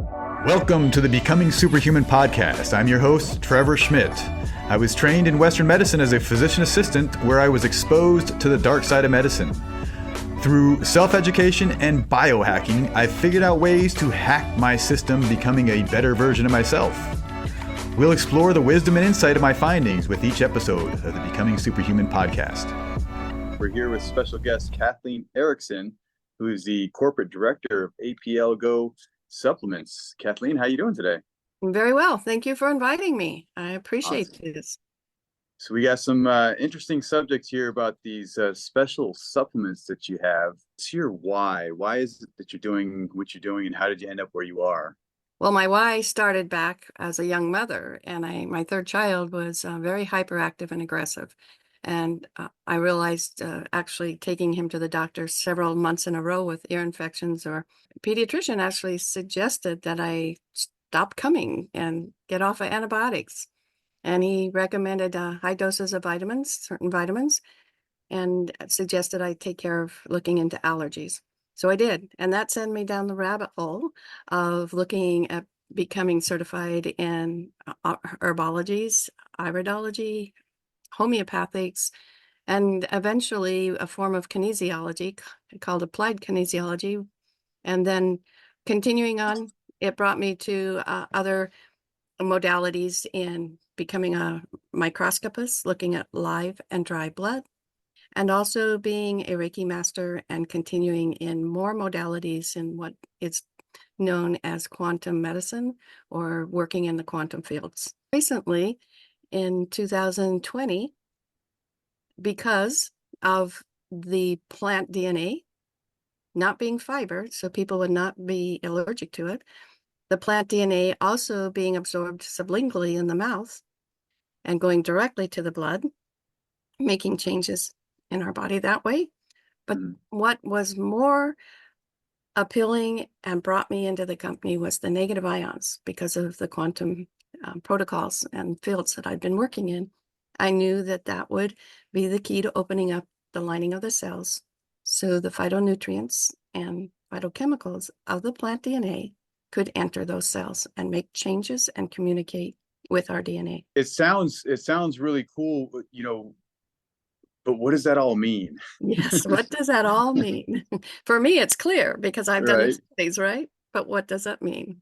Welcome to the Becoming Superhuman podcast. I'm your host, Trevor Schmidt. I was trained in Western medicine as a physician assistant, where I was exposed to the dark side of medicine. Through self-education and biohacking, I figured out ways to hack my system, becoming a better version of myself. We'll explore the wisdom and insight of my findings with each episode of the Becoming Superhuman podcast. We're here with special guest Kathleen Erickson, who is the corporate director of AplGo supplements. Kathleen, how are you doing today? Very well. Thank you for inviting me. I appreciate this. So we got some interesting subjects here about these special supplements that you have. What's your why? Why is it that you're doing what you're doing, and how did you end up where you are? Well, my why started back as a young mother, and my third child was very hyperactive and aggressive. And I realized actually taking him to the doctor several months in a row with ear infections, or pediatrician actually suggested that I stop coming and get off of antibiotics. And he recommended high doses of vitamins, certain vitamins, and suggested I take care of looking into allergies. So I did. And that sent me down the rabbit hole of looking at becoming certified in herbologies, iridology, homeopathics, and eventually a form of kinesiology called applied kinesiology. And then continuing on, it brought me to other modalities in becoming a microscopist, looking at live and dry blood, and also being a Reiki master and continuing in more modalities in what is known as quantum medicine, or working in the quantum fields. Recently, in 2020, because of the plant DNA not being fiber, so people would not be allergic to it, the plant DNA also being absorbed sublingually in the mouth and going directly to the blood, making changes in our body that way. But what was more appealing and brought me into the company was the negative ions, because of the quantum protocols and fields that I've been working in. I knew that that would be the key to opening up the lining of the cells, so the phytonutrients and phytochemicals of the plant DNA could enter those cells and make changes and communicate with our DNA. It sounds really cool, but what does that all mean? Yes, what does that all mean? For me, it's clear because I've done the studies, right? But what does that mean?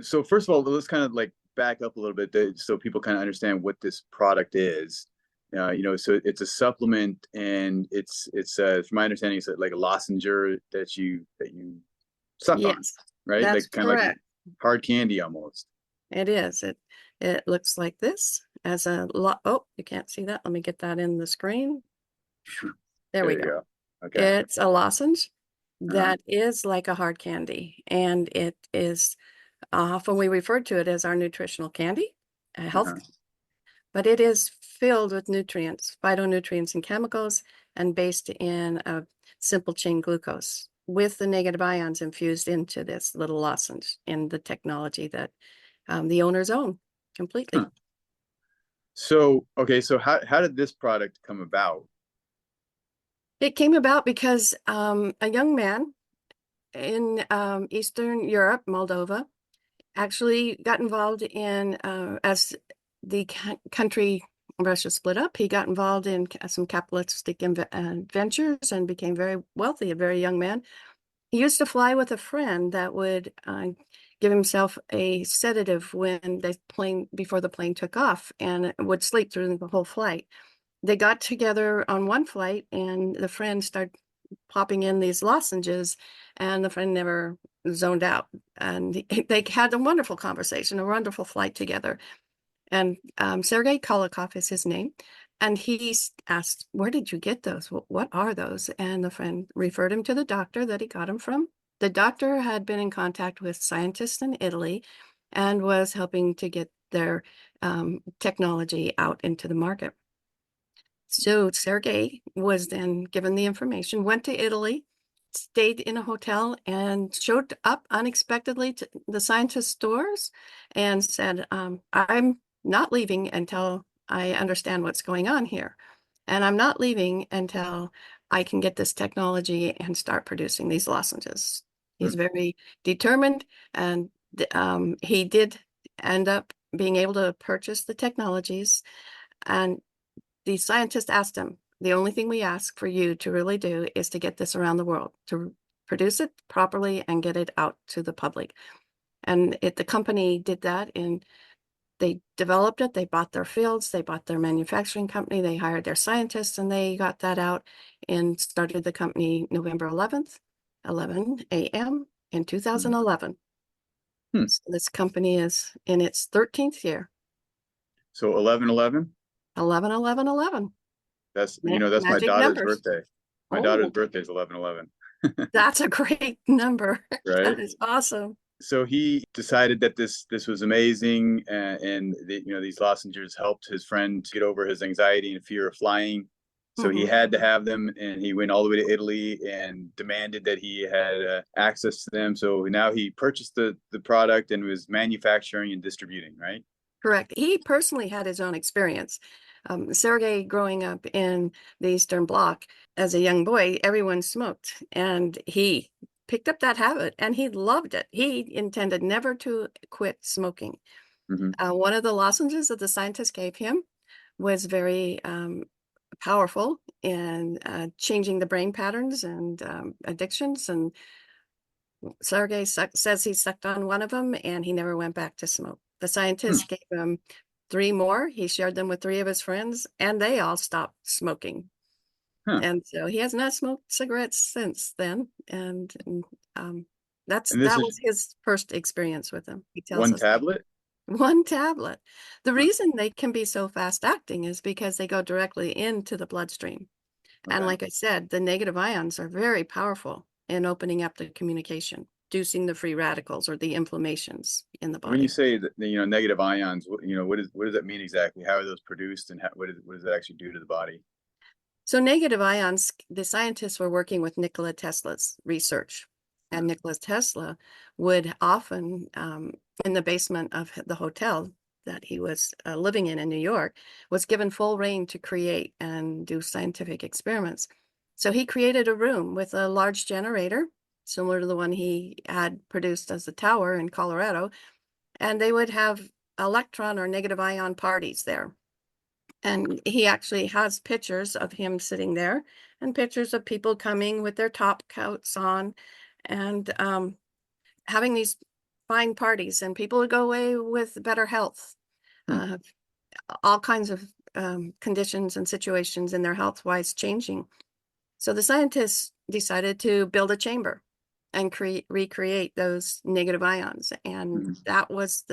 So first of all, let's kind of like back up a little bit so people kind of understand what this product is. So it's a supplement, and it's from my understanding, it's like a lozenger that you suck on, right? That's like kind correct. of like hard candy almost. It is. It looks like this as a lot. Oh, you can't see that. Let me get that in the screen. There we go. Okay. It's a lozenge that is like a hard candy, and it is often we refer to it as our nutritional candy, health, but it is filled with nutrients, phytonutrients and chemicals, and based in a simple chain glucose with the negative ions infused into this little lozenge in the technology that the owners own completely. So how did this product come about? It came about because a young man in Eastern Europe, Moldova, actually got involved in, as the country Russia split up, he got involved in some capitalistic ventures and became very wealthy, a very young man. He used to fly with a friend that would give himself a sedative when before the plane took off, and would sleep through the whole flight. They got together on one flight, and the friend started popping in these lozenges, and the friend never zoned out. And they had a wonderful conversation, a wonderful flight together. And Sergei Kolokov is his name. And he asked, where did you get those? What are those? And the friend referred him to the doctor that he got them from. The doctor had been in contact with scientists in Italy and was helping to get their technology out into the market. So Sergei was then given the information, went to Italy, stayed in a hotel, and showed up unexpectedly to the scientist's doors and said, I'm not leaving until I understand what's going on here. And I'm not leaving until I can get this technology and start producing these lozenges. He's very determined, and he did end up being able to purchase the technologies. And the scientist asked him, the only thing we ask for you to really do is to get this around the world, to produce it properly and get it out to the public. And the company did that, and they developed it. They bought their fields, they bought their manufacturing company, they hired their scientists, and they got that out and started the company November 11th, 11 a.m. in 2011. Hmm. So this company is in its 13th year. So 11/11? 11/11/11. That's that's my Magic daughter's numbers. birthday. My daughter's Oh, birthday is 11/11. that's a great number. Right? That is awesome. So he decided that this was amazing, and these lozenges helped his friend get over his anxiety and fear of flying. So he had to have them, and he went all the way to Italy and demanded that he had access to them. So now he purchased the product and was manufacturing and distributing, right? Correct. He personally had his own experience. Sergey, growing up in the Eastern Bloc as a young boy, everyone smoked, and he picked up that habit and he loved it. He intended never to quit smoking. One of the lozenges that the scientist gave him was very powerful in changing the brain patterns and addictions. And Sergey says he sucked on one of them and he never went back to smoke. The scientist gave him 3 more. He shared them with 3 of his friends, and they all stopped smoking. And so he has not smoked cigarettes since then. And that was his first experience with them. He tells one us tablet. one tablet. The reason they can be so fast acting is because they go directly into the bloodstream. And like I said, the negative ions are very powerful in opening up the communication, reducing the free radicals or the inflammations in the body. When you say that, negative ions, what does that mean exactly? How are those produced, and what does that actually do to the body? So negative ions, the scientists were working with Nikola Tesla's research, and Nikola Tesla would often, in the basement of the hotel that he was living in New York, was given full reign to create and do scientific experiments. So he created a room with a large generator, similar to the one he had produced as the tower in Colorado, and they would have electron or negative ion parties there. And he actually has pictures of him sitting there and pictures of people coming with their top coats on and having these fine parties, and people would go away with better health, all kinds of conditions and situations in their health-wise changing. So the scientists decided to build a chamber and recreate those negative ions. And that was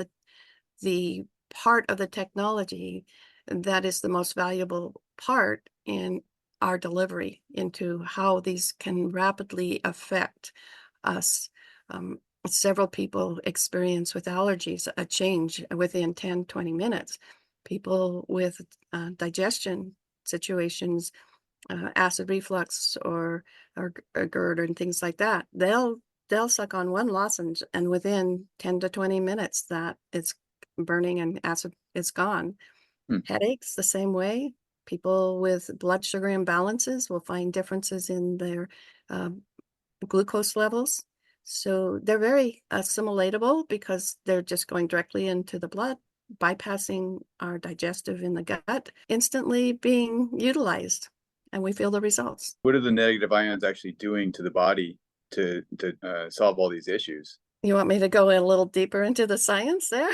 the part of the technology that is the most valuable part in our delivery into how these can rapidly affect us. Several people experience with allergies a change within 10, 20 minutes. People with digestion situations, acid reflux or GERD and things like that, they'll suck on one lozenge, and within 10 to 20 minutes that it's burning and acid is gone. Headaches, the same way. People with blood sugar imbalances will find differences in their glucose levels. So they're very assimilatable because they're just going directly into the blood, bypassing our digestive in the gut, instantly being utilized, and we feel the results. What are the negative ions actually doing to the body to solve all these issues? You want me to go a little deeper into the science there?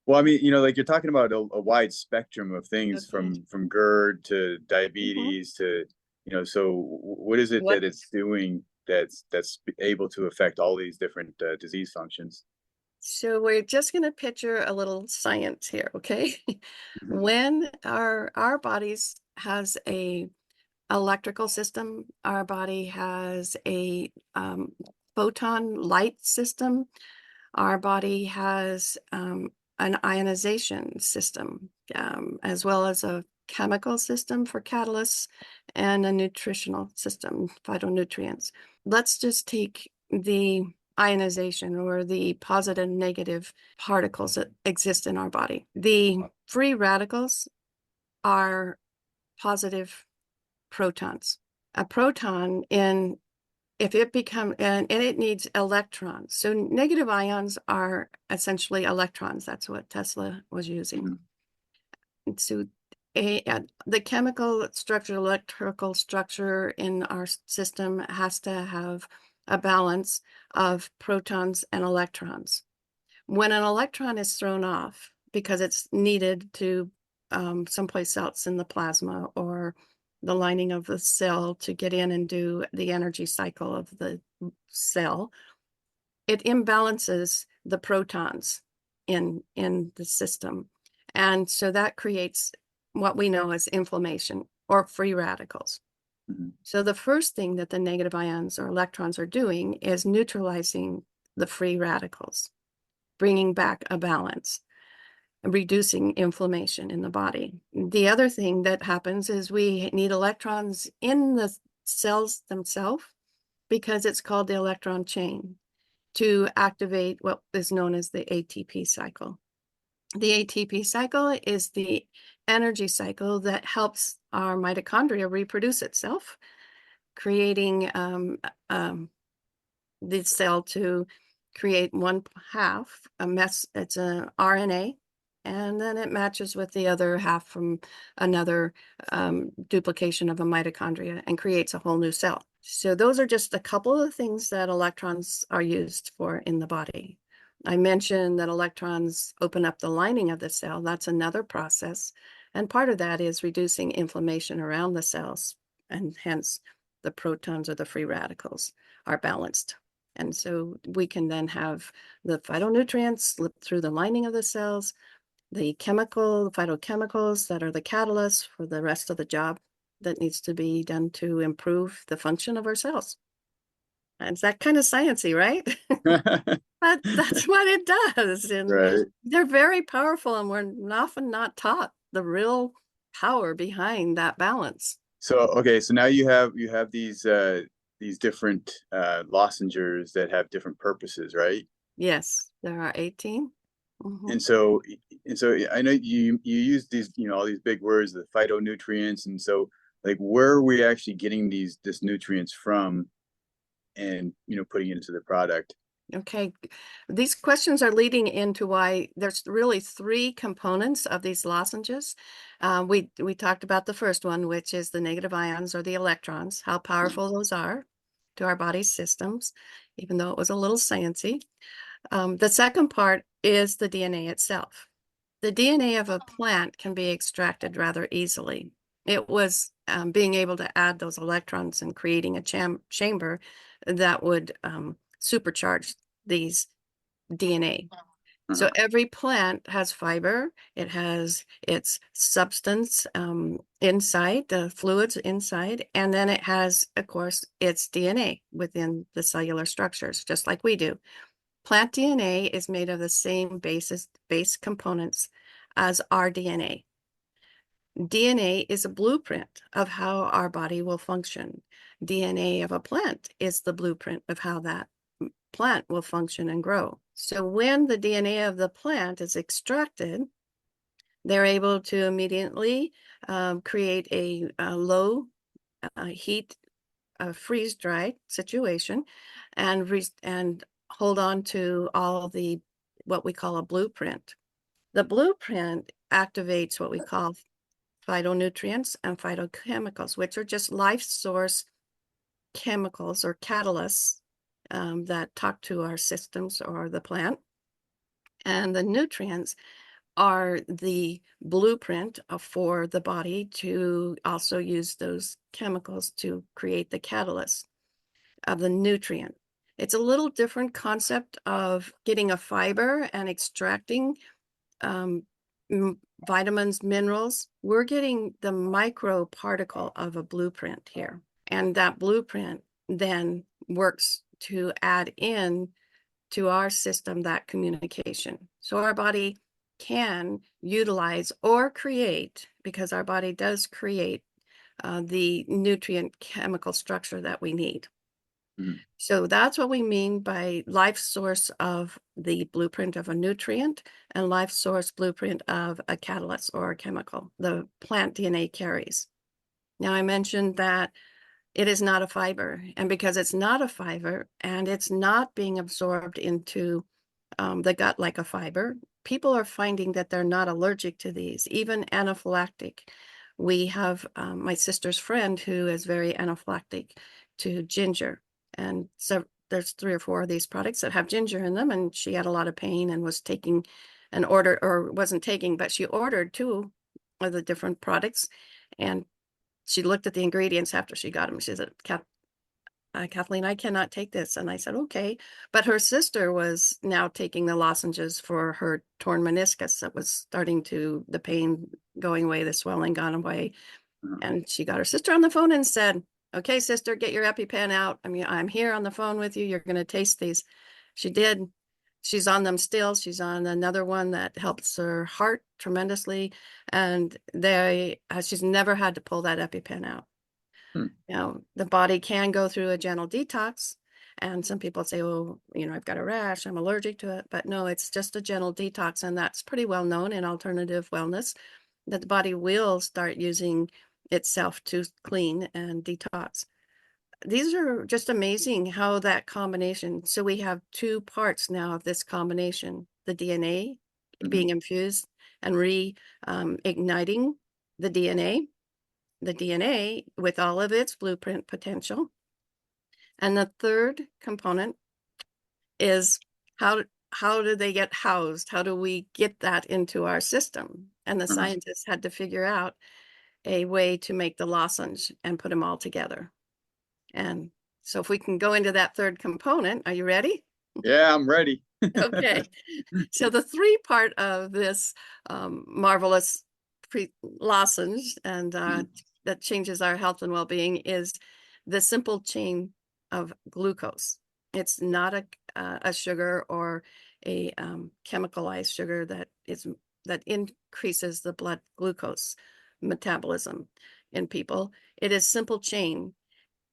Well, I mean, like you're talking about a wide spectrum of things, from GERD to diabetes to, so what is it that it's doing that's able to affect all these different disease functions? So we're just going to picture a little science here, okay? When our bodies has a electrical system, our body has a photon light system, our body has an ionization system, as well as a chemical system for catalysts and a nutritional system, phytonutrients. Let's just take the ionization, or the positive and negative particles that exist in our body. The free radicals are positive protons. A proton in if it becomes, and it needs electrons. So negative ions are essentially electrons. That's what Tesla was using. And so the chemical structure, electrical structure in our system has to have a balance of protons and electrons. When an electron is thrown off because it's needed to someplace else in the plasma or the lining of the cell to get in and do the energy cycle of the cell, it imbalances the protons in the system. And so that creates what we know as inflammation or free radicals. So the first thing that the negative ions or electrons are doing is neutralizing the free radicals, bringing back a balance, reducing inflammation in the body. The other thing that happens is we need electrons in the cells themselves because it's called the electron chain to activate what is known as the ATP cycle. The ATP cycle is the energy cycle that helps our mitochondria reproduce itself, creating the cell to create one half, it's an RNA, and then it matches with the other half from another duplication of a mitochondria and creates a whole new cell. So those are just a couple of things that electrons are used for in the body. I mentioned that electrons open up the lining of the cell. That's another process. And part of that is reducing inflammation around the cells, and hence the protons or the free radicals are balanced. And so we can then have the phytonutrients slip through the lining of the cells, the phytochemicals that are the catalysts for the rest of the job that needs to be done to improve the function of our cells. And it's that kind of sciencey, right? But that's what it does. And Right. they're very powerful, and we're often not taught the real power behind that balance. So okay, so now you have these different lozengers that have different purposes, right? Yes, there are 18. And so I know you use these, all these big words, the phytonutrients, and so like where are we actually getting these nutrients from and putting it into the product? Okay, these questions are leading into why there's really three components of these lozenges. We talked about the first one, which is the negative ions or the electrons, how powerful those are to our body's systems, even though it was a little sciencey. The second part is the DNA itself. The DNA of a plant can be extracted rather easily. It was being able to add those electrons and creating a chamber that would supercharge these DNA. So every plant has fiber. It has its substance inside, the fluids inside, and then it has, of course, its DNA within the cellular structures, just like we do. Plant DNA is made of the same base components as our DNA. DNA is a blueprint of how our body will function. DNA of a plant is the blueprint of how that plant will function and grow. So when the DNA of the plant is extracted, they're able to immediately create a low heat freeze-dried situation and hold on to all the what we call a blueprint. The blueprint activates what we call phytonutrients and phytochemicals, which are just life source chemicals or catalysts that talk to our systems or the plant. And the nutrients are the blueprint for the body to also use those chemicals to create the catalyst of the nutrient. It's a little different concept of getting a fiber and extracting vitamins, minerals. We're getting the micro particle of a blueprint here. And that blueprint then works to add in to our system that communication. So our body can utilize or create, because our body does create the nutrient chemical structure that we need. So that's what we mean by life source of the blueprint of a nutrient and life source blueprint of a catalyst or a chemical the plant DNA carries. Now, I mentioned that It is not a fiber. And because it's not a fiber and it's not being absorbed into the gut like a fiber, people are finding that they're not allergic to these, even anaphylactic. We have my sister's friend who is very anaphylactic to ginger. And so there's 3 or 4 of these products that have ginger in them. And she had a lot of pain and was taking an order, or wasn't taking, but she ordered 2 of the different products. And she looked at the ingredients after she got them. She said, Kathleen, I cannot take this. And I said, okay. But her sister was now taking the lozenges for her torn meniscus that was starting to, the pain going away, the swelling gone away. And she got her sister on the phone and said, okay, sister, get your EpiPen out. I mean, I'm here on the phone with you. You're going to taste these. She did. She's on them still. She's on another one that helps her heart tremendously. And she's never had to pull that EpiPen out. Hmm. You know, the body can go through a gentle detox. And some people say, well, you know, I've got a rash, I'm allergic to it. But no, it's just a gentle detox. And that's pretty well known in alternative wellness, that the body will start using itself to clean and detox. These are just amazing how that combination. So we have 2 parts now of this combination, the DNA being infused and igniting the DNA with all of its blueprint potential. And the third component is how do they get housed? How do we get that into our system? And the scientists had to figure out a way to make the lozenge and put them all together. And so if we can go into that third component, are you ready? Yeah, I'm ready. Okay. So the 3 part of this marvelous lozenge and that changes our health and well-being is the simple chain of glucose. It's not a sugar or a chemicalized sugar that increases the blood glucose metabolism in people. It is simple chain,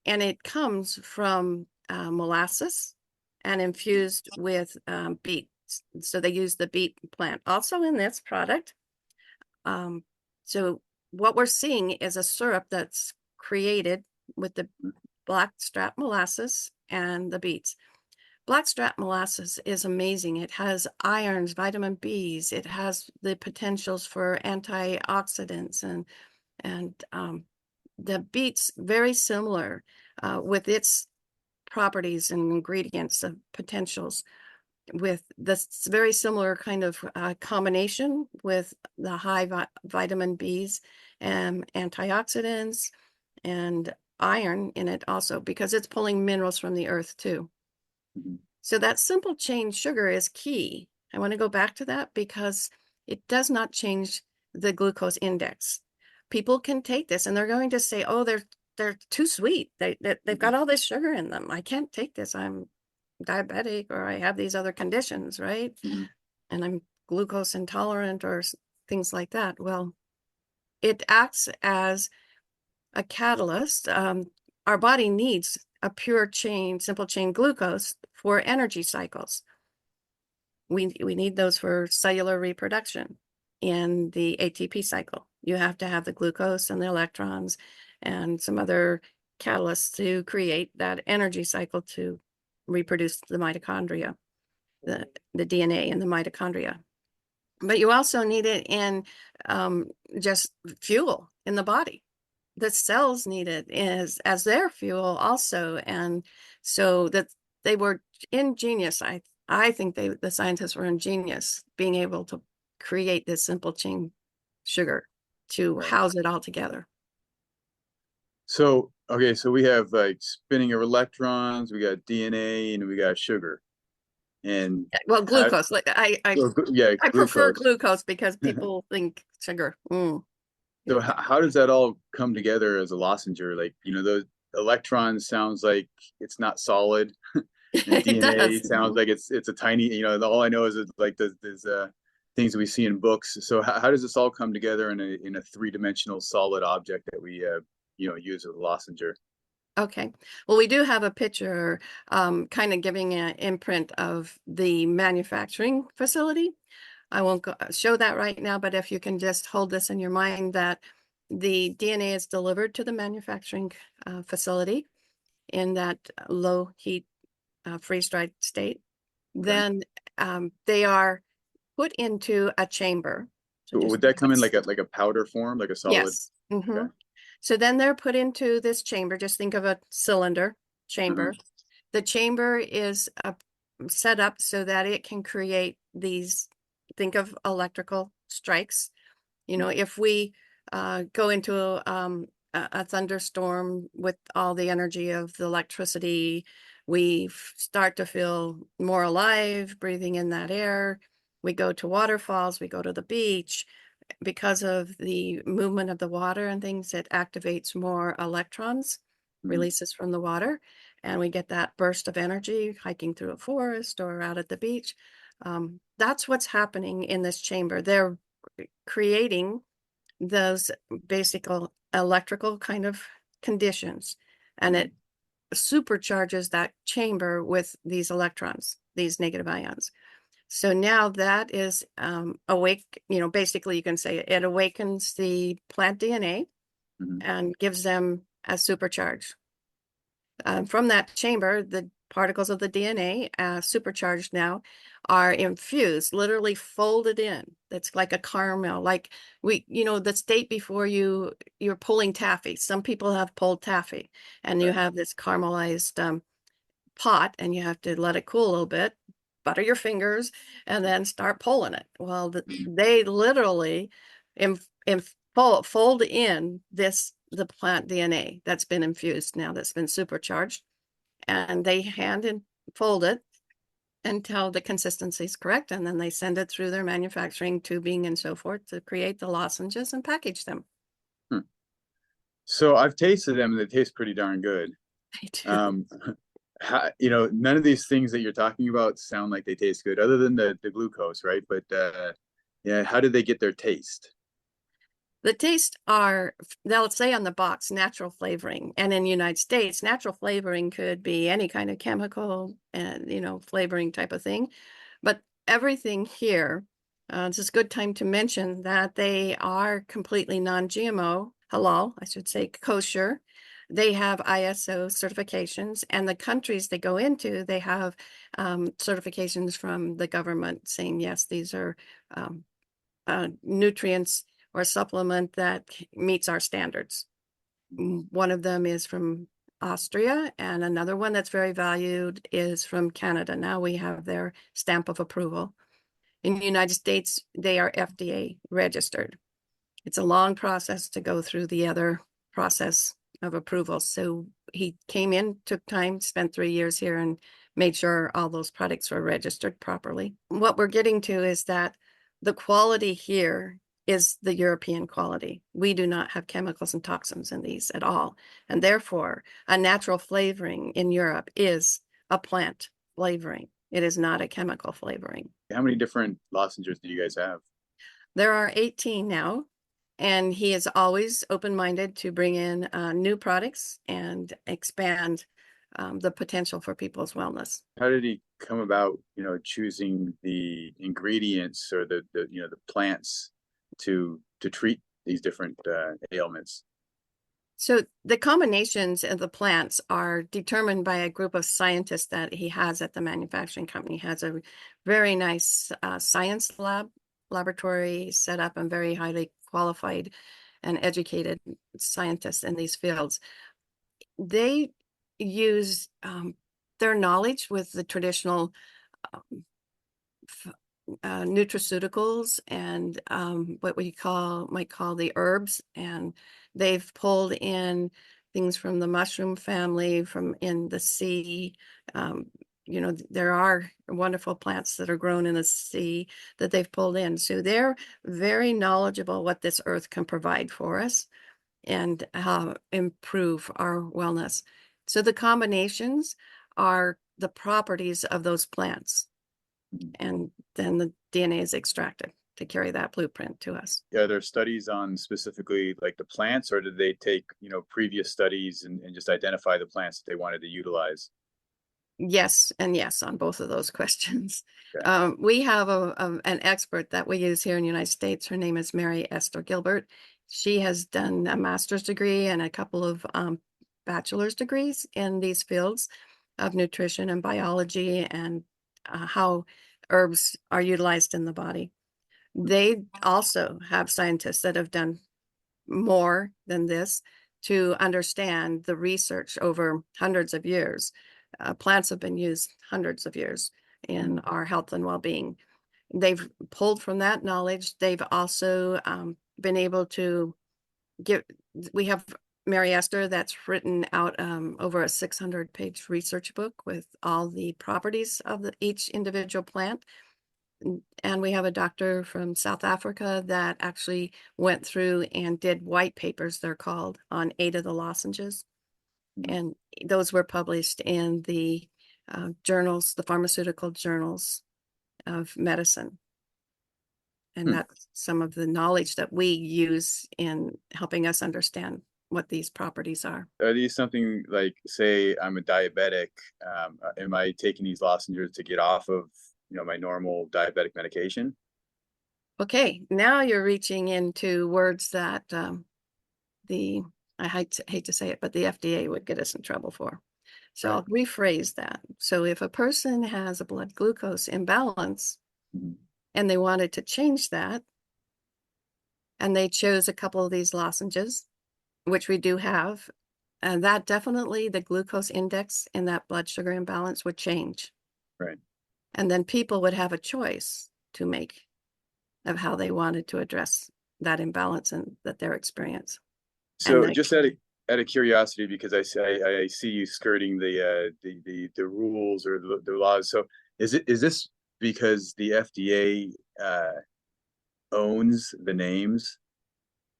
and it comes from molasses and infused with beets. So they use the beet plant also in this product. So what we're seeing is a syrup that's created with the blackstrap molasses and the beets. Blackstrap molasses is amazing. It has irons, vitamin Bs. It has the potentials for antioxidants, and the beets very similar with its properties and ingredients of potentials, with this very similar kind of combination with the high vitamin Bs and antioxidants and iron in it also, because it's pulling minerals from the earth too. So that simple chain sugar is key. I want to go back to that because it does not change the glucose index. People can take this and they're going to say, oh, they're too sweet. They've got all this sugar in them. I can't take this. I'm diabetic, or I have these other conditions, right? And I'm glucose intolerant or things like that. Well, it acts as a catalyst. Our body needs a pure chain, simple chain glucose for energy cycles. We need those for cellular reproduction in the ATP cycle. You have to have the glucose and the electrons and some other catalysts to create that energy cycle to reproduce the mitochondria, the DNA in the mitochondria. But you also need it in just fuel in the body. The cells need it as their fuel also. And so that they were ingenious. I think the scientists were ingenious being able to create this simple chain sugar to house it all together. So, okay, so we have like spinning of electrons, we got DNA, and we got sugar. And well, glucose. I prefer glucose. glucose because people think sugar. So how does that all come together as a lozenger? Like, you know, those electrons sounds like it's not solid. And DNA sounds like it's a tiny, you know, all I know is it's like there's things we see in books. So how does this all come together in a 3-dimensional solid object that we use as a lozenger? Okay. Well, we do have a picture kind of giving an imprint of the manufacturing facility. I won't show that right now, but if you can just hold this in your mind, that the DNA is delivered to the manufacturing facility in that low heat freeze-dried state. Okay. Then they are put into a chamber. So But just would that think come in it's- like a powder form, like a solid? Yes. Mhm. Okay. So then they're put into this chamber. Just think of a cylinder chamber. The chamber is set up so that it can create these, think of electrical strikes. You know, if we go into a thunderstorm with all the energy of the electricity, we start to feel more alive, breathing in that air. We go to waterfalls, we go to the beach. Because of the movement of the water and things, it activates more electrons, releases from the water, and we get that burst of energy hiking through a forest or out at the beach. That's what's happening in this chamber. They're creating those basic electrical kind of conditions, and it supercharges that chamber with these electrons, these negative ions. So now that is awake, you know, basically you can say it awakens the plant DNA and gives them a supercharge. From that chamber, the particles of the DNA, supercharged now, are infused, literally folded in. It's like a caramel, like you know, the state before you're pulling taffy. Some people have pulled taffy, and you have this caramelized pot, and you have to let it cool a little bit, butter your fingers, and then start pulling it. Well, they literally fold in the plant DNA that's been infused now, that's been supercharged, and they hand and fold it until the consistency is correct, and then they send it through their manufacturing tubing and so forth to create the lozenges and package them. So I've tasted them and they taste pretty darn good. They do. You know, none of these things that you're talking about sound like they taste good, other than the glucose, right? But yeah, how did they get their taste? The taste are, they'll say on the box, natural flavoring. And in the United States, natural flavoring could be any kind of chemical and, you know, flavoring type of thing. But everything here, it's a good time to mention that they are completely non-GMO, halal, I should say, kosher. They have ISO certifications, and the countries they go into, they have certifications from the government saying, yes, these are nutrients or supplement that meets our standards. One of them is from Austria, and another one that's very valued is from Canada. Now we have their stamp of approval. In the United States, they are FDA registered. It's a long process to go through the other process of approval. So he came in, took time, spent 3 years here, and made sure all those products were registered properly. What we're getting to is that the quality here is the European quality. We do not have chemicals and toxins in these at all. And therefore, a natural flavoring in Europe is a plant flavoring. It is not a chemical flavoring. How many different lozenges do you guys have? There are 18 now, and he is always open-minded to bring in new products and expand the potential for people's wellness. How did he come about, you know, choosing the ingredients or the you know, the plants to treat these different ailments? So the combinations of the plants are determined by a group of scientists that he has at the manufacturing company. He has a very nice science laboratory set up, and very highly qualified and educated scientists in these fields. They use their knowledge with the traditional nutraceuticals and what we might call the herbs, and they've pulled in things from the mushroom family, from in the sea. You know, there are wonderful plants that are grown in the sea that they've pulled in. So they're very knowledgeable what this earth can provide for us and how improve our wellness. So the combinations are the properties of those plants, and then the DNA is extracted to carry that blueprint to us. Are there studies on specifically like the plants, or did they take, you know, previous studies and just identify the plants that they wanted to utilize? Yes, and yes on both of those questions. Okay. We have an expert that we use here in the United States. Her name is Mary Esther Gilbert. She has done a master's degree and a couple of bachelor's degrees in these fields of nutrition and biology and how herbs are utilized in the body. They also have scientists that have done more than this to understand the research over hundreds of years. Plants have been used hundreds of years in our health and well-being. They've pulled from that knowledge. They've also been able to we have Mary Esther that's written out over a 600-page research book with all the properties of each individual plant. And we have a doctor from South Africa that actually went through and did white papers, they're called, on 8 of the lozenges. And those were published in the journals, the pharmaceutical journals of medicine. And that's some of the knowledge that we use in helping us understand what these properties are. Are these something like, say I'm a diabetic, am I taking these lozenges to get off of, my normal diabetic medication? Okay, now you're reaching into words that I hate to say it, but the FDA would get us in trouble for. So Right. I'll rephrase that. So if a person has a blood glucose imbalance and they wanted to change that, and they chose a couple of these lozenges, which we do have, and that definitely the glucose index in that blood sugar imbalance would change. Right. And then people would have a choice to make of how they wanted to address that imbalance and that their experience. So just out of curiosity, because I see you skirting the rules or the laws. So is this because the FDA owns the names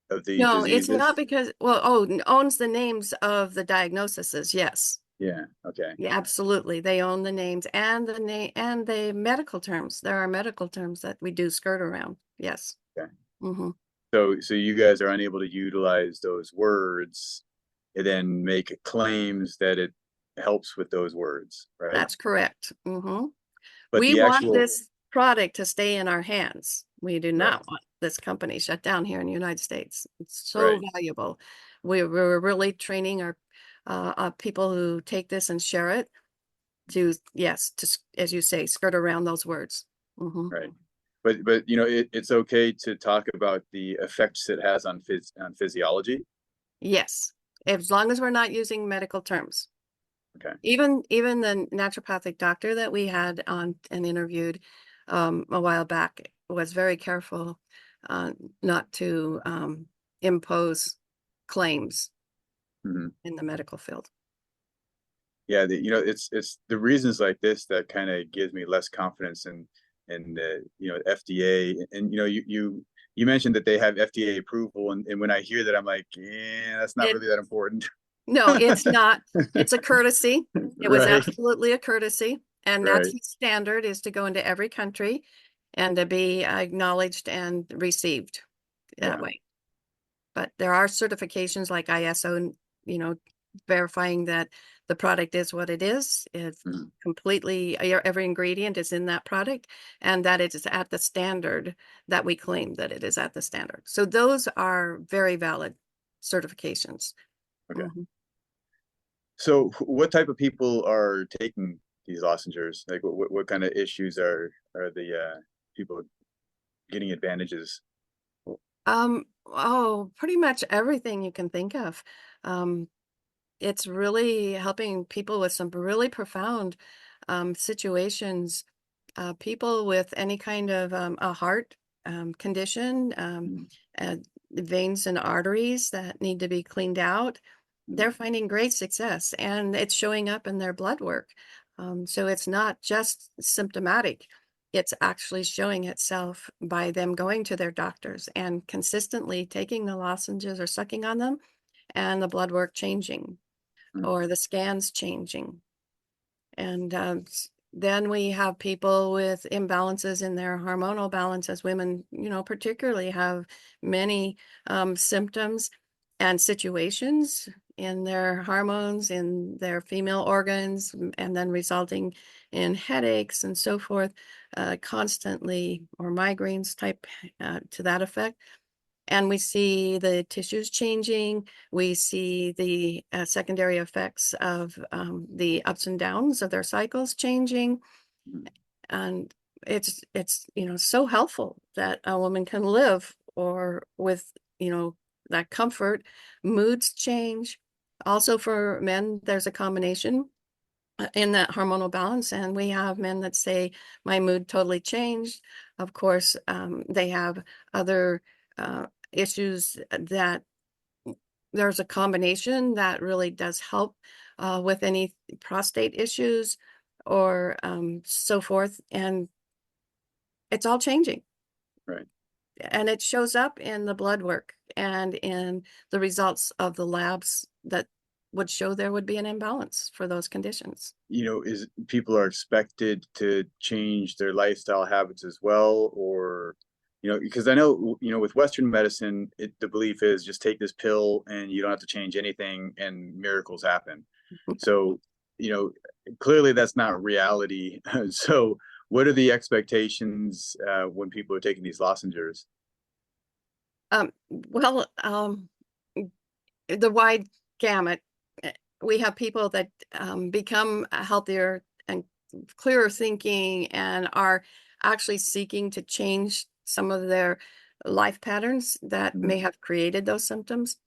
of the No, diseases? it's not because, owns the names of the diagnoses. Yes. Yeah. Okay. Yeah, absolutely. They own the names and the medical terms. There are medical terms that we do skirt around. Yes. Okay. Mm-hmm. So you guys are unable to utilize those words and then make claims that it helps with those words, right? That's correct. Mm-hmm. But We the want actual this product to stay in our hands. We do not Right. want this company shut down here in the United States. It's so Right. valuable. We're really training our people who take this and share it to, yes, to, as you say, skirt around those words. Mm-hmm. Right. But it's okay to talk about the effects it has on physiology. Yes, as long as we're not using medical terms. Okay. Even the naturopathic doctor that we had on and interviewed a while back was very careful not to impose claims in the medical field. Yeah, it's the reasons like this that kind of gives me less confidence in FDA. And you mentioned that they have FDA approval, and when I hear that, I'm like, yeah, that's not really that important. No, it's not. It's a courtesy. It was Right. absolutely a courtesy. And that's Right. the standard, is to go into every country and to be acknowledged and received that way. But there are certifications like ISO, verifying that the product is what it is. It's completely, every ingredient is in that product, and that it is at the standard that we claim that it is at the standard. So those are very valid certifications. Okay. So what type of people are taking these lozenges? Like what kind of issues are the people getting advantages? Pretty much everything you can think of. It's really helping people with some really profound situations. People with any kind of a heart condition, veins and arteries that need to be cleaned out, they're finding great success, and it's showing up in their blood work. So it's not just symptomatic. It's actually showing itself by them going to their doctors and consistently taking the lozenges or sucking on them, and the blood work changing or the scans changing. And then we have people with imbalances in their hormonal balance, as women, particularly have many symptoms and situations in their hormones, in their female organs, and then resulting in headaches and so forth, constantly, or migraines type to that effect. and we see the tissues changing. We see the secondary effects of the ups and downs of their cycles changing. And it's so helpful that a woman can live or with that comfort. Moods change. Also for men, there's a combination in that hormonal balance, and we have men that say my mood totally changed. Of course, they have other issues that there's a combination that really does help with any prostate issues or so forth, and it's all changing. Right. And it shows up in the blood work and in the results of the labs that would show there would be an imbalance for those conditions. Is people are expected to change their lifestyle habits as well, or because I know with Western medicine, the belief is just take this pill and you don't have to change anything and miracles happen. So clearly that's not reality. So what are the expectations when people are taking these lozenges? Well, the wide gamut. We have people that become healthier and clearer thinking and are actually seeking to change some of their life patterns that may have created those symptoms.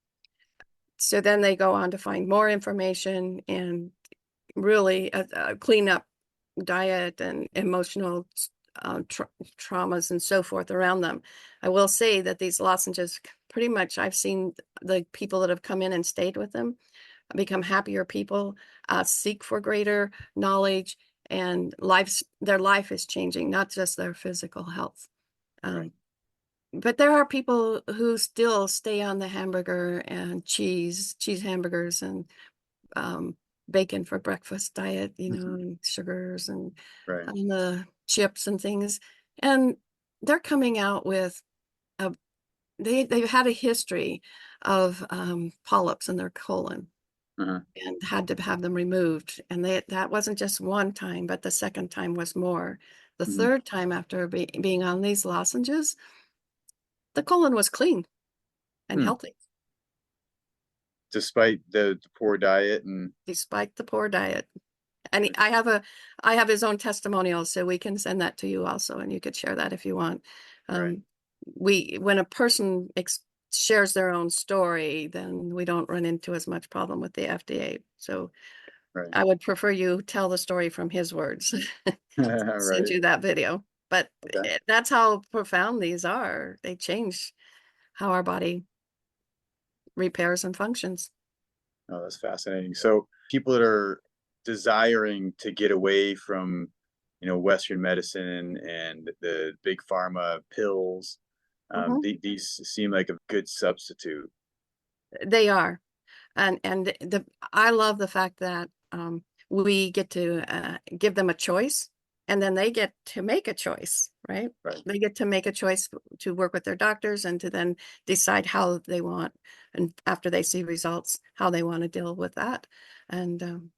So then they go on to find more information and really clean up diet and emotional traumas and so forth around them. I will say that these lozenges, pretty much I've seen the people that have come in and stayed with them become happier people, seek for greater knowledge, and their life is changing, not just their physical health. Right. But there are people who still stay on the hamburger and cheese hamburgers and bacon for breakfast diet, and sugars and Right. the chips and things. And they're coming out with they've had a history of polyps in their colon. And had to have them removed. And that wasn't just one time, but the second time was more. The third time after being on these lozenges, the colon was clean and healthy. Despite the poor diet Despite the poor diet. And I have his own testimonial, so we can send that to you also, and you could share that if you want. Right. When a person shares their own story, then we don't run into as much problem with the FDA. So Right. I would prefer you tell the story from his words. Send Right. you that video. But Okay. that's how profound these are. They change how our body repairs and functions. Oh, that's fascinating. So people that are desiring to get away from, Western medicine and the big pharma pills, these seem like a good substitute. They are. And I love the fact that we get to give them a choice, and then they get to make a choice, right? Right. They get to make a choice to work with their doctors and to then decide how they want, and after they see results, how they want to deal with that. And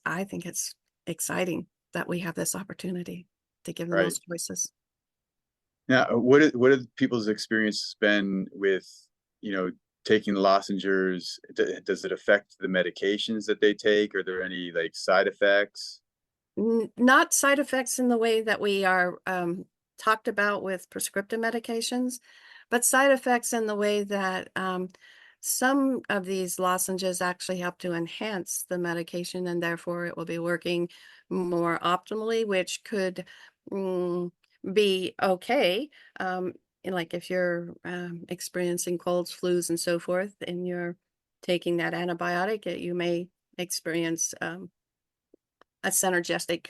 I think it's exciting that we have this opportunity to give them Right. those choices. Now, what have people's experience been with, taking the lozenges? Does it affect the medications that they take? Are there any like side effects? Not side effects in the way that we are talked about with prescriptive medications, but side effects in the way that some of these lozenges actually help to enhance the medication, and therefore it will be working more optimally, which could be okay. Like if you're experiencing colds, flus, and so forth, and you're taking that antibiotic, you may experience a synergistic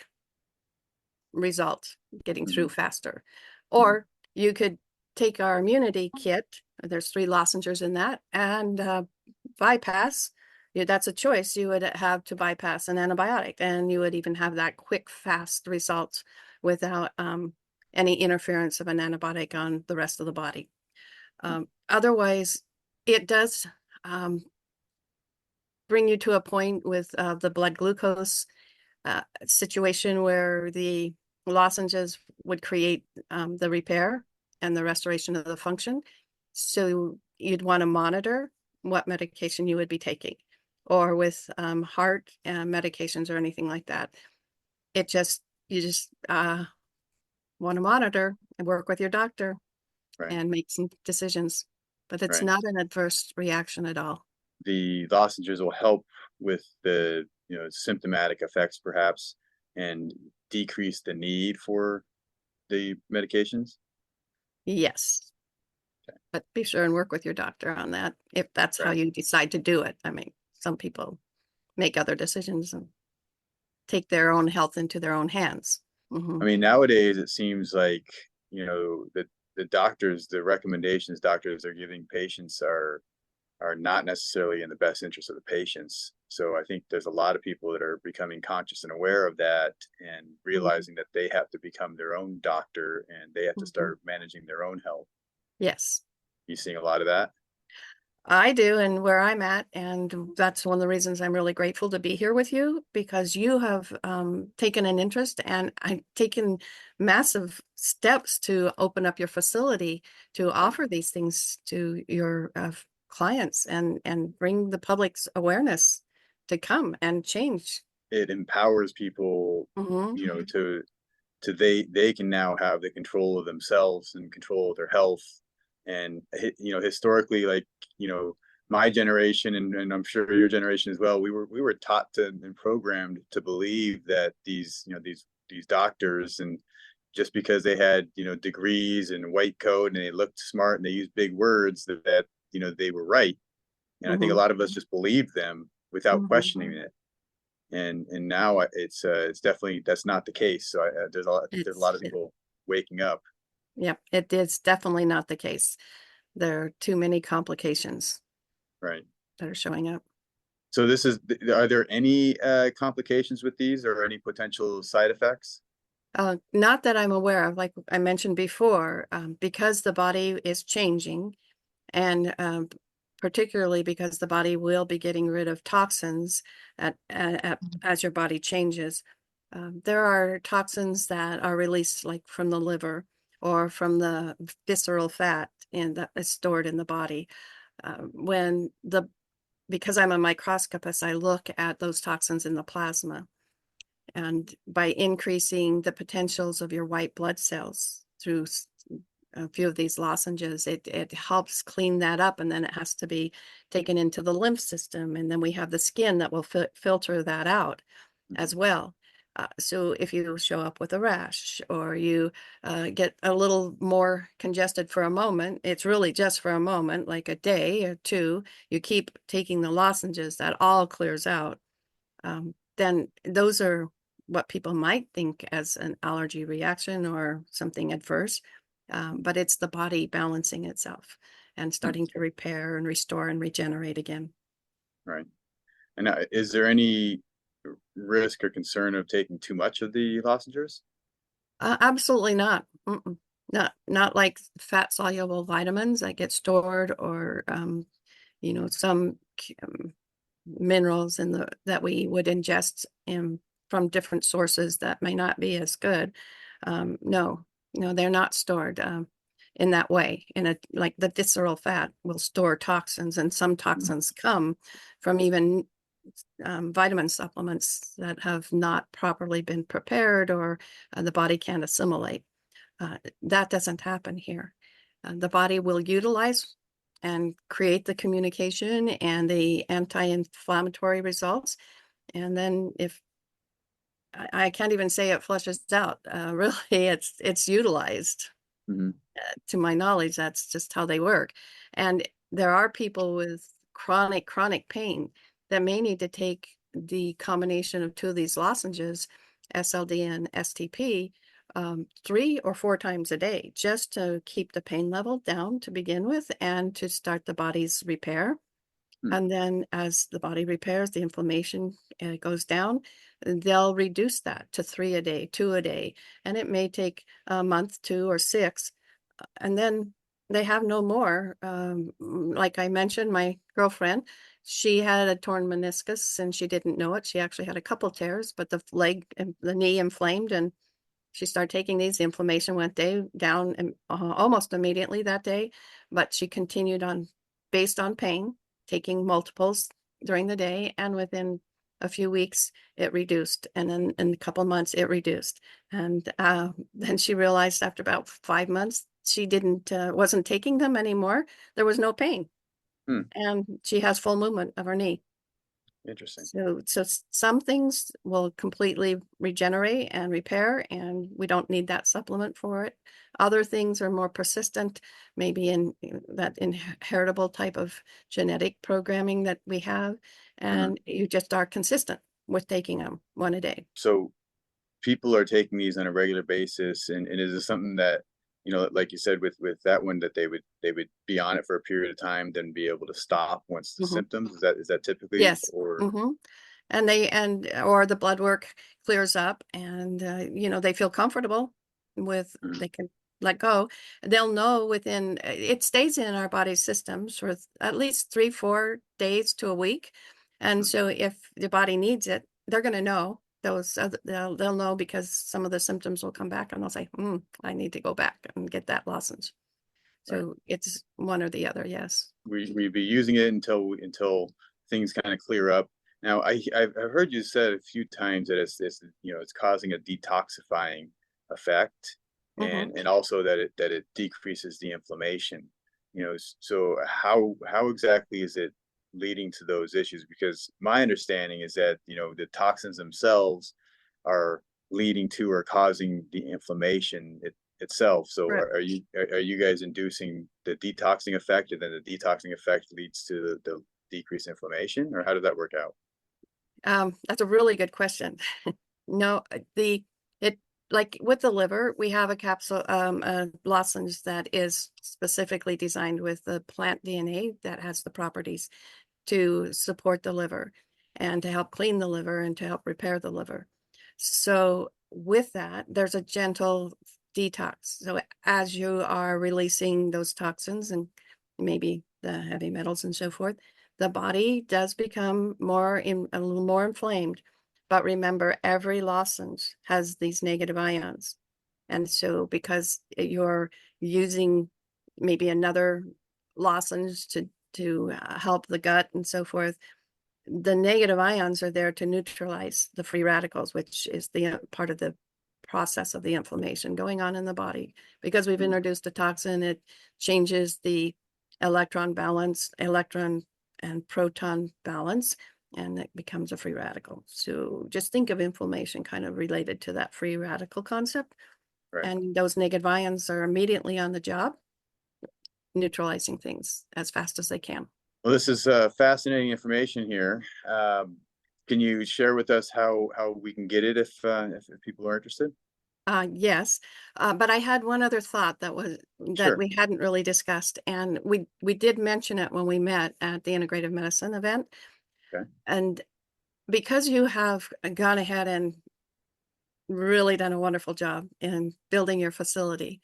result, getting through faster. Or you could take our immunity kit, there's 3 lozenges in that, and bypass. That's a choice. You would have to bypass an antibiotic, and you would even have that quick, fast results without any interference of an antibiotic on the rest of the body. Otherwise, it does bring you to a point with the blood glucose situation where the lozenges would create the repair and the restoration of the function. So you'd want to monitor what medication you would be taking, or with heart medications or anything like that. You just want to monitor and work with your doctor Right. and make some decisions. But it's Right. not an adverse reaction at all. The lozenges will help with the, symptomatic effects perhaps, and decrease the need for the medications. Yes. Okay. But be sure and work with your doctor on that if that's how Right. you decide to do it. I mean, some people make other decisions and take their own health into their own hands. I mean, nowadays it seems like, the doctors, the recommendations doctors are giving patients are not necessarily in the best interest of the patients. So I think there's a lot of people that are becoming conscious and aware of that, and realizing that they have to become their own doctor and they have to start managing their own health. Yes. You seeing a lot of that? I do, and where I'm at, and that's one of the reasons I'm really grateful to be here with you, because you have taken an interest, and I've taken massive steps to open up your facility to offer these things to your clients and bring the public's awareness to come and change. It empowers people, to they can now have the control of themselves and control of their health. And historically, like, my generation, and I'm sure your generation as well, we were taught to and programmed to believe that these doctors, and just because they had degrees and white coat and they looked smart and they used big words, that they were right. And I think a lot of us just believed them without questioning it. And now it's definitely, that's not the case. So there's a lot of people waking up. Yep, it is definitely not the case. There are too many complications Right. that are showing up. So are there any complications with these, or any potential side effects? Not that I'm aware of, like I mentioned before, because the body is changing, and particularly because the body will be getting rid of toxins as your body changes. There are toxins that are released, like from the liver or from the visceral fat that is stored in the body. Because I'm a microscopist, I look at those toxins in the plasma. And by increasing the potentials of your white blood cells through a few of these lozenges, it helps clean that up, and then it has to be taken into the lymph system, and then we have the skin that will filter that out as well. So if you show up with a rash, or you get a little more congested for a moment, it's really just for a moment, like a day or two, you keep taking the lozenges, that all clears out. Then those are what people might think as an allergy reaction or something adverse. But it's the body balancing itself and starting to repair and restore and regenerate again. Right. And is there any risk or concern of taking too much of the lozenges? Absolutely not. Not like fat soluble vitamins that get stored, or some minerals that we would ingest from different sources that may not be as good. No, they're not stored in that way. Like the visceral fat will store toxins, and some toxins come from even vitamin supplements that have not properly been prepared, or the body can't assimilate. That doesn't happen here. The body will utilize and create the communication and the anti-inflammatory results. And then if I can't even say it flushes out, really, it's utilized. To my knowledge, that's just how they work. And there are people with chronic pain that may need to take the combination of two of these lozenges, SLD and STP, 3 or 4 times a day, just to keep the pain level down to begin with, and to start the body's repair. And then as the body repairs, the inflammation goes down, they'll reduce that to 3 a day, 2 a day. And it may take a month, 2 or 6. And then they have no more. Like I mentioned, my girlfriend, she had a torn meniscus and she didn't know it. She actually had a couple tears, but the leg and the knee inflamed, and She started taking these. The inflammation went down almost immediately that day, but she continued on based on pain, taking multiples during the day, and within a few weeks it reduced, and then in a couple months it reduced, and then she realized after about 5 months she wasn't taking them anymore. There was no pain, and she has full movement of her knee. Interesting. So some things will completely regenerate and repair, and we don't need that supplement for it. Other things are more persistent, maybe in that inheritable type of genetic programming that we have, and you just are consistent with taking them one a day. So people are taking these on a regular basis, and is it something that, like you said, with that one, that they would be on it for a period of time, then be able to stop once the symptoms? Is that typically? Yes. Or Or the blood work clears up, and they feel comfortable with, they can let go. They'll know within, it stays in our body systems for at least 3-4 days to a week, and so if the body needs it, they're going to know. They'll know, because some of the symptoms will come back, and they'll say, I need to go back and get that lozenge. So it's one or the other. Yes. We'd be using it until things kind of clear up. Now, I've heard you said a few times that it's causing a detoxifying effect, and also that it decreases the inflammation. So how exactly is it leading to those issues? Because my understanding is that the toxins themselves are leading to or causing the inflammation itself. So Correct. are you guys inducing the detoxing effect, and then the detoxing effect leads to the decreased inflammation, or how does that work out? That's a really good question. No, like with the liver, we have a capsule, a lozenge that is specifically designed with the plant DNA that has the properties to support the liver and to help clean the liver and to help repair the liver. So with that, there's a gentle detox. So as you are releasing those toxins and maybe the heavy metals and so forth, the body does become a little more inflamed. But remember, every lozenge has these negative ions. And so because you're using maybe another lozenge to help the gut and so forth, the negative ions are there to neutralize the free radicals, which is the part of the process of the inflammation going on in the body. Because we've introduced a toxin, it changes the electron and proton balance, and it becomes a free radical. So just think of inflammation kind of related to that free radical concept. Right. And those negative ions are immediately on the job, neutralizing things as fast as they can. Well, this is fascinating information here. Can you share with us how we can get it if people are interested? Yes, but I had one other thought that Sure. we hadn't really discussed, and we did mention it when we met at the integrative medicine event. Okay. And because you have gone ahead and really done a wonderful job in building your facility,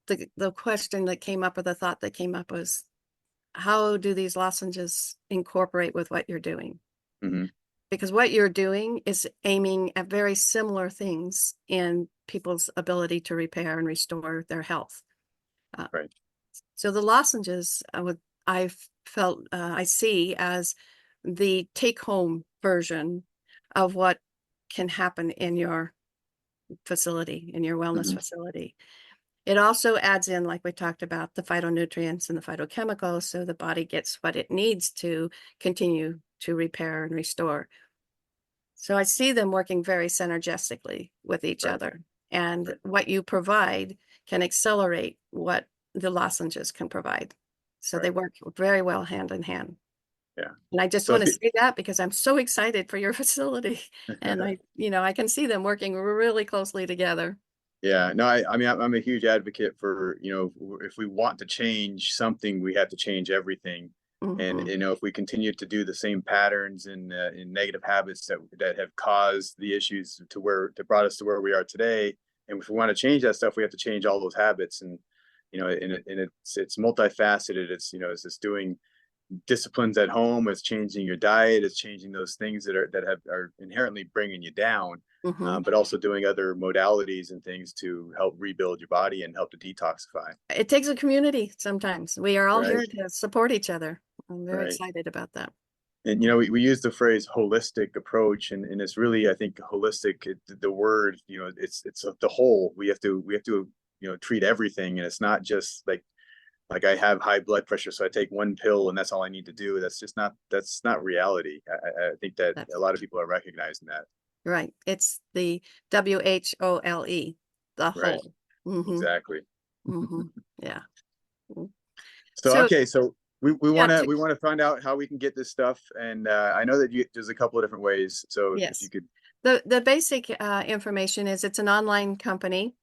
the question that came up, or the thought that came up, was, how do these lozenges incorporate with what you're doing? Because what you're doing is aiming at very similar things in people's ability to repair and restore their health. Right. So the lozenges, I see as the take-home version of what can happen in your facility, in your wellness facility. It also adds in, like we talked about, the phytonutrients and the phytochemicals, so the body gets what it needs to continue to repair and restore. So I see them working very synergistically with each other, and what you provide can accelerate what the lozenges can provide. So they work very well hand in hand. Yeah. And I just So want to say that because I'm so excited for your facility, and I can see them working really closely together. Yeah, no, I mean, I'm a huge advocate for, if we want to change something, we have to change everything. And, if we continue to do the same patterns and negative habits that have caused the issues that brought us to where we are today, and if we want to change that stuff, we have to change all those habits. And, it's multifaceted. It's just doing disciplines at home, it's changing your diet, it's changing those things that are inherently bringing you down. Mhm. but also doing other modalities and things to help rebuild your body and help to detoxify. It takes a community sometimes. We are all Right, here to support each other. I'm very right. excited about that. And we use the phrase holistic approach, and it's really, I think, holistic. The word, it's the whole. We have to treat everything, and it's not just like I have high blood pressure, so I take one pill and that's all I need to do. That's not reality. I think that a That's lot of people are recognizing that. right. It's the WHOLE, the Right. whole. Hmm. Exactly. Hmm. Yeah. Mm. So So okay, so we yeah, want to find out how we can get this stuff, and I know that there's a couple of different ways. So if you yes. could, The basic information is it's an online company.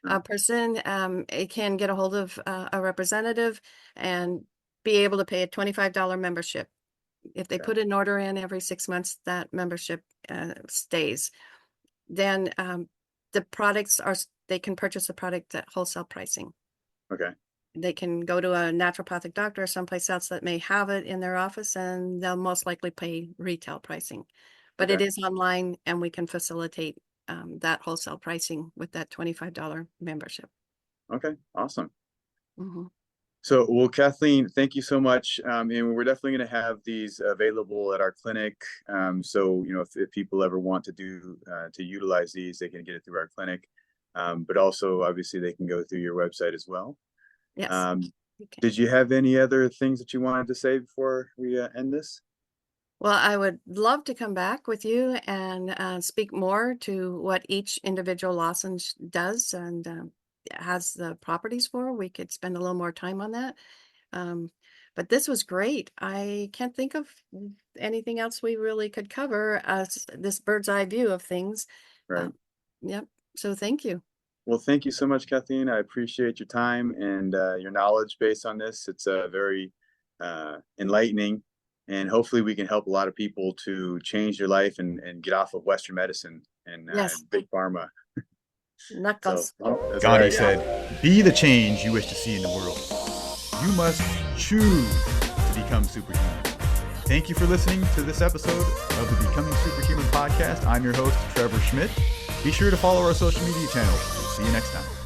uh, A person it can get a hold of a representative and be able to pay a $25 membership. If they okay, put an order in every 6 months, that membership stays. Then the products they can purchase the product at wholesale pricing. okay, They can go to a naturopathic doctor or someplace else that may have it in their office, and they'll most likely pay retail pricing. But it okay, is online, and we can facilitate that wholesale pricing with that $25 membership. okay, awesome. Hmm. So, well, Kathleen, thank you so much. And we're definitely going to have these available at our clinic. So, if people ever want to utilize these, they can get it through our clinic. But also, obviously, they can go through your website as well. Yes. Um, Okay. did you have any other things that you wanted to say before we end this? Well, I would love to come back with you and speak more to what each individual lozenge does and has the properties for. We could spend a little more time on that. Um, but this was great. I can't think of anything else we really could cover as this bird's eye view of things. Right. Um, yep. So thank you. Well, thank you so much, Kathleen. I appreciate your time and your knowledge based on this. It's very enlightening, and hopefully we can help a lot of people to change their life and get off of Western medicine and Yes. big pharma. So Knuckles. that's Gandhi right. said, "Be the change you wish to see in the world. You must choose to become superhuman." Thank you for listening to this episode of the Becoming Superhuman podcast. I'm your host, Trevor Schmidt. Be sure to follow our social media channels. See you next time.